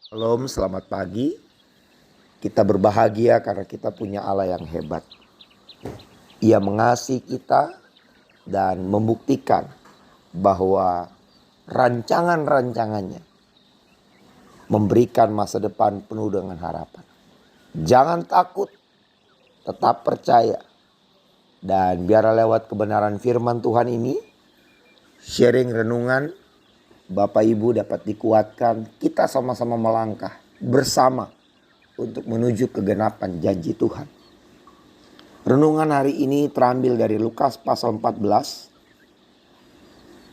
Shalom, selamat pagi. Kita berbahagia karena kita punya Allah yang hebat. Ia mengasihi kita dan membuktikan bahwa rancangan-rancangannya memberikan masa depan penuh dengan harapan. Jangan takut, tetap percaya. Dan biarlah lewat kebenaran firman Tuhan ini, sharing renungan, Bapak Ibu dapat dikuatkan, kita sama-sama melangkah bersama untuk menuju kegenapan janji Tuhan. Renungan hari ini terambil dari Lukas pasal 14,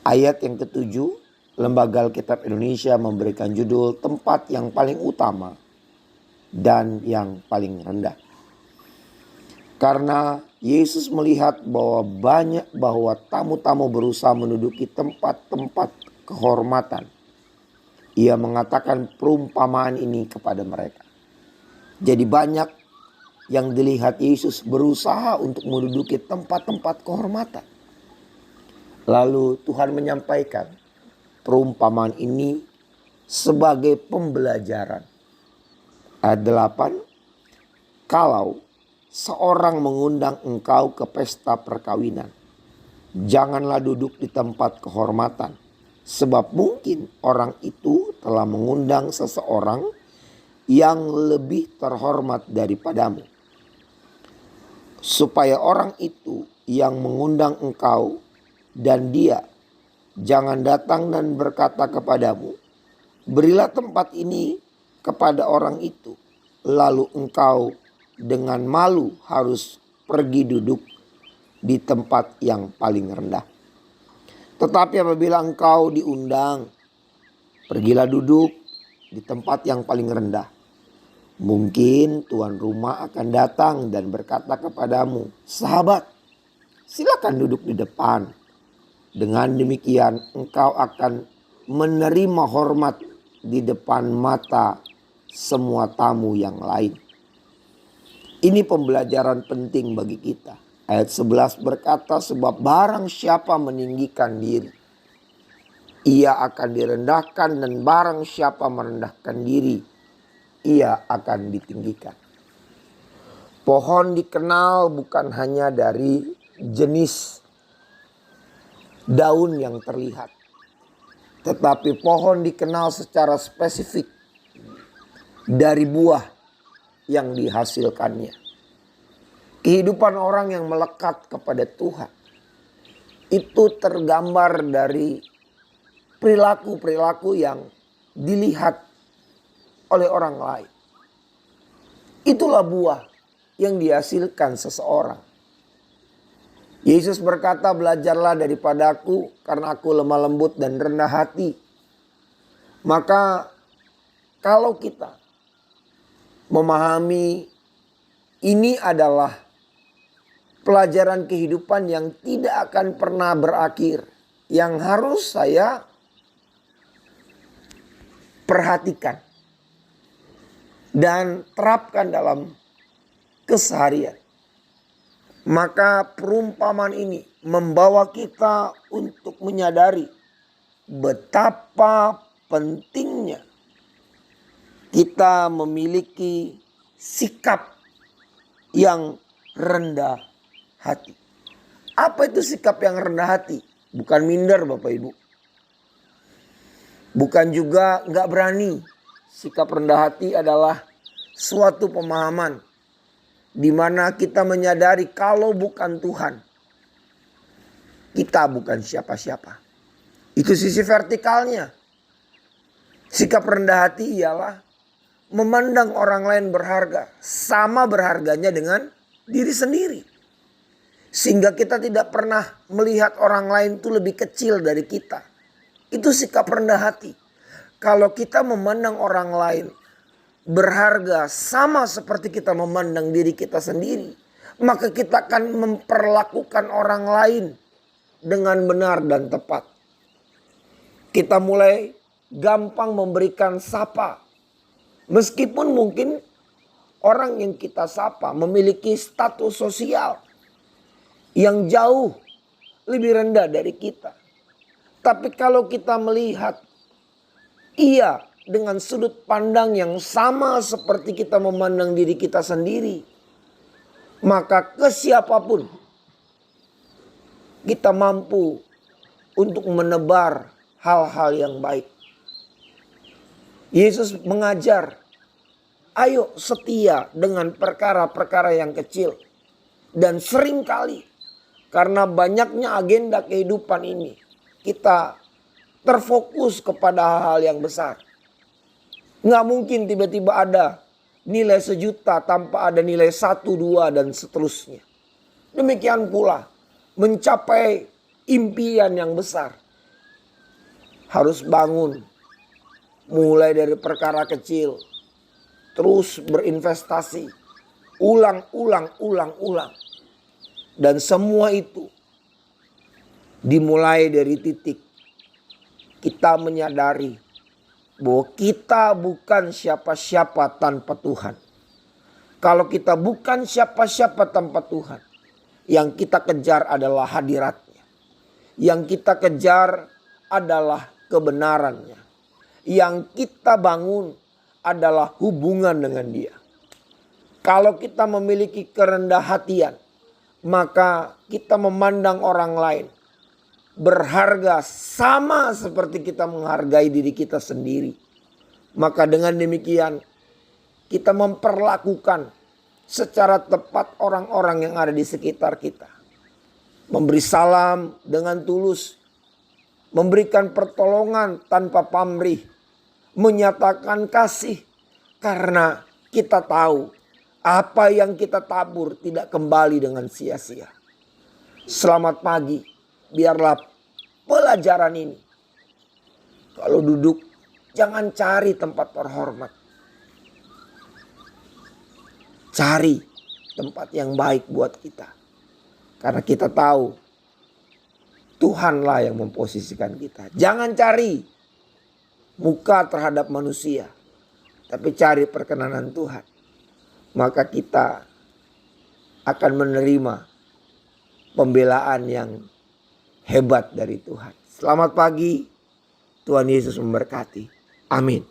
ayat yang ke-7. Lembaga Alkitab Indonesia memberikan judul tempat yang paling utama dan yang paling rendah. Karena Yesus melihat bahwa tamu-tamu berusaha menduduki tempat-tempat kehormatan, Ia mengatakan perumpamaan ini kepada mereka. Jadi banyak yang dilihat Yesus berusaha untuk menduduki tempat-tempat kehormatan. Lalu Tuhan menyampaikan perumpamaan ini sebagai pembelajaran. Ayat 8, kalau seorang mengundang engkau ke pesta perkawinan, janganlah duduk di tempat kehormatan, sebab mungkin orang itu telah mengundang seseorang yang lebih terhormat daripadamu. Supaya orang itu yang mengundang engkau dan dia jangan datang dan berkata kepadamu, berilah tempat ini kepada orang itu, lalu engkau dengan malu harus pergi duduk di tempat yang paling rendah. Tetapi apabila engkau diundang, pergilah duduk di tempat yang paling rendah. Mungkin tuan rumah akan datang dan berkata kepadamu, sahabat, silakan duduk di depan. Dengan demikian engkau akan menerima hormat di depan mata semua tamu yang lain. Ini pembelajaran penting bagi kita. Ayat 11 berkata, sebab barang siapa meninggikan diri, ia akan direndahkan, dan barang siapa merendahkan diri, ia akan ditinggikan. Pohon dikenal bukan hanya dari jenis daun yang terlihat, tetapi pohon dikenal secara spesifik dari buah yang dihasilkannya. Kehidupan orang yang melekat kepada Tuhan itu tergambar dari perilaku-perilaku yang dilihat oleh orang lain. Itulah buah yang dihasilkan seseorang. Yesus berkata, belajarlah daripadaku karena aku lemah lembut dan rendah hati. Maka kalau kita memahami ini adalah pelajaran kehidupan yang tidak akan pernah berakhir, yang harus saya perhatikan dan terapkan dalam keseharian. Maka perumpamaan ini membawa kita untuk menyadari betapa pentingnya kita memiliki sikap yang rendah hati. Apa itu sikap yang rendah hati? Bukan minder Bapak Ibu. Bukan juga gak berani. Sikap rendah hati adalah suatu pemahaman di mana kita menyadari kalau bukan Tuhan, kita bukan siapa-siapa. Itu sisi vertikalnya. Sikap rendah hati ialah memandang orang lain berharga, sama berharganya dengan diri sendiri. Sehingga kita tidak pernah melihat orang lain itu lebih kecil dari kita. Itu sikap rendah hati. Kalau kita memandang orang lain berharga sama seperti kita memandang diri kita sendiri, maka kita akan memperlakukan orang lain dengan benar dan tepat. Kita mulai gampang memberikan sapa. Meskipun mungkin orang yang kita sapa memiliki status sosial yang jauh lebih rendah dari kita. Tapi kalau kita melihat ia dengan sudut pandang yang sama seperti kita memandang diri kita sendiri, maka ke siapapun kita mampu untuk menebar hal-hal yang baik. Yesus mengajar, ayo setia dengan perkara-perkara yang kecil. Dan seringkali karena banyaknya agenda kehidupan ini, kita terfokus kepada hal-hal yang besar. Nggak mungkin tiba-tiba ada nilai 1.000.000 tanpa ada nilai 1, 2 dan seterusnya. Demikian pula mencapai impian yang besar. Harus bangun mulai dari perkara kecil. Terus berinvestasi. Ulang. Dan semua itu dimulai dari titik kita menyadari bahwa kita bukan siapa-siapa tanpa Tuhan. Kalau kita bukan siapa-siapa tanpa Tuhan, yang kita kejar adalah hadirat-Nya. Yang kita kejar adalah kebenaran-Nya. Yang kita bangun adalah hubungan dengan Dia. Kalau kita memiliki kerendah hatian, maka kita memandang orang lain berharga sama seperti kita menghargai diri kita sendiri. Maka dengan demikian kita memperlakukan secara tepat orang-orang yang ada di sekitar kita. Memberi salam dengan tulus. Memberikan pertolongan tanpa pamrih. Menyatakan kasih karena kita tahu apa yang kita tabur tidak kembali dengan sia-sia. Selamat pagi. Biarlah pelajaran ini, kalau duduk jangan cari tempat terhormat. Cari tempat yang baik buat kita. Karena kita tahu Tuhanlah yang memposisikan kita. Jangan cari muka terhadap manusia, tapi cari perkenanan Tuhan. Maka kita akan menerima pembelaan yang hebat dari Tuhan. Selamat pagi, Tuhan Yesus memberkati. Amin.